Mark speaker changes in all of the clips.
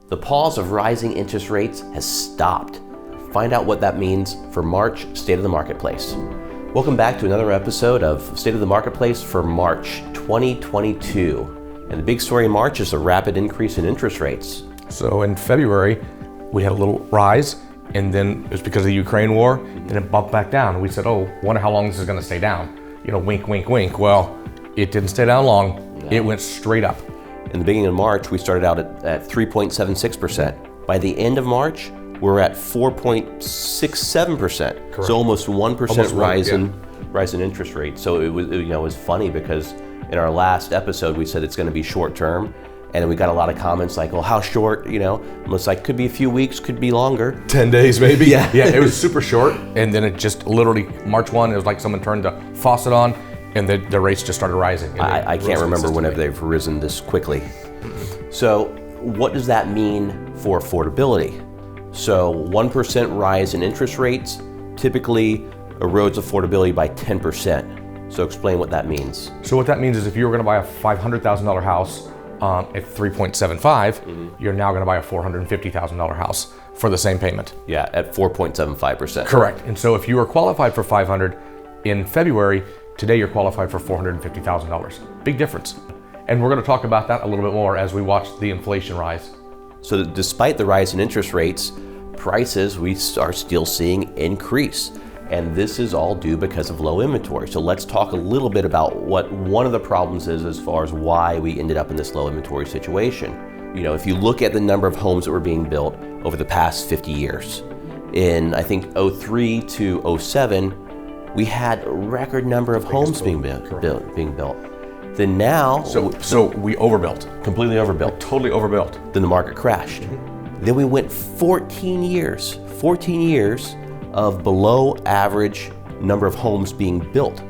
Speaker 1: The pause of rising interest rates has stopped. Find out what that means for March State of the Marketplace. Welcome back to another episode of State of the Marketplace for March 2022. And the big story in March is the rapid increase in interest rates.
Speaker 2: So in February, we had a little rise, and then it was because of the Ukraine war, then it bumped back down. We said, wonder how long this is gonna stay down. Wink, wink, wink. Well, it didn't stay down long. No. It went straight up.
Speaker 1: In the beginning of March, we started out at 3.76%. By the end of March, we're at 4.67%.
Speaker 2: Correct.
Speaker 1: So almost 1% rise in interest rate. So it was funny because in our last episode we said it's going to be short term, and we got a lot of comments like, "Well, how short?" It's like could be a few weeks, could be longer.
Speaker 2: 10 days maybe.
Speaker 1: Yeah.
Speaker 2: Yeah, it was super short, and then it just literally March 1, it was like someone turned the faucet on, and the rates just started rising.
Speaker 1: I can't remember whenever they've risen this quickly. So what does that mean for affordability? So 1% rise in interest rates typically erodes affordability by 10%. So explain what that means.
Speaker 2: So what that means is if you were going to buy a $500,000 house at 3.75, you're now going to buy a $450,000 house for the same payment.
Speaker 1: Yeah, at 4.75%.
Speaker 2: Correct. And so if you were qualified for $500 in February, today you're qualified for $450,000. Big difference. And we're going to talk about that a little bit more as we watch the inflation rise.
Speaker 1: So despite the rise in interest rates, prices we are still seeing increase. And this is all due because of low inventory. So let's talk a little bit about what one of the problems is as far as why we ended up in this low inventory situation. If you look at the number of homes that were being built over the past 50 years, in I think 03 to 07, we had a record number of homes being built. Then now,
Speaker 2: so we overbuilt,
Speaker 1: completely overbuilt,
Speaker 2: totally overbuilt.
Speaker 1: Then the market crashed. Then we went 14 years of below average number of homes being built.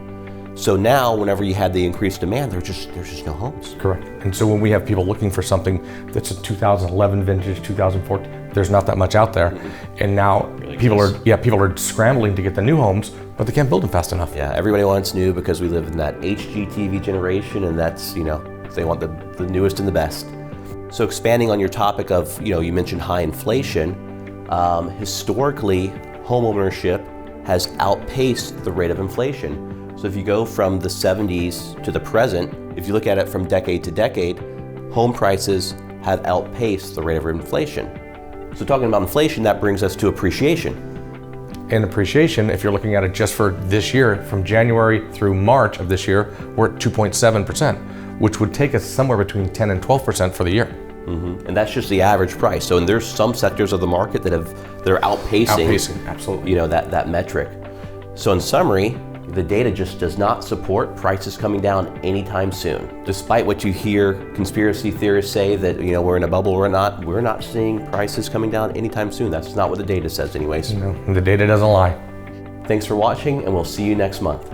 Speaker 1: So now, whenever you had the increased demand, there's just no homes.
Speaker 2: Correct. And so when we have people looking for something that's a 2011 vintage, 2014, there's not that much out there. And now people are scrambling to get the new homes, but they can't build them fast enough.
Speaker 1: Yeah, everybody wants new because we live in that HGTV generation, and that's, they want the newest and the best. So expanding on your topic of, you mentioned high inflation, historically, home ownership has outpaced the rate of inflation. So if you go from the 70s to the present, if you look at it from decade to decade, home prices have outpaced the rate of inflation. So talking about inflation, that brings us to appreciation.
Speaker 2: And appreciation, if you're looking at it just for this year, from January through March of this year, we're at 2.7%, which would take us somewhere between 10 and 12% for the year.
Speaker 1: And that's just the average price. So, and there's some sectors of the market that are outpacing
Speaker 2: absolutely.
Speaker 1: That metric. So in summary, the data just does not support prices coming down anytime soon. Despite what you hear conspiracy theorists say that we're in a bubble or not, we're not seeing prices coming down anytime soon. That's not what the data says anyways.
Speaker 2: The data doesn't lie.
Speaker 1: Thanks for watching, and we'll see you next month.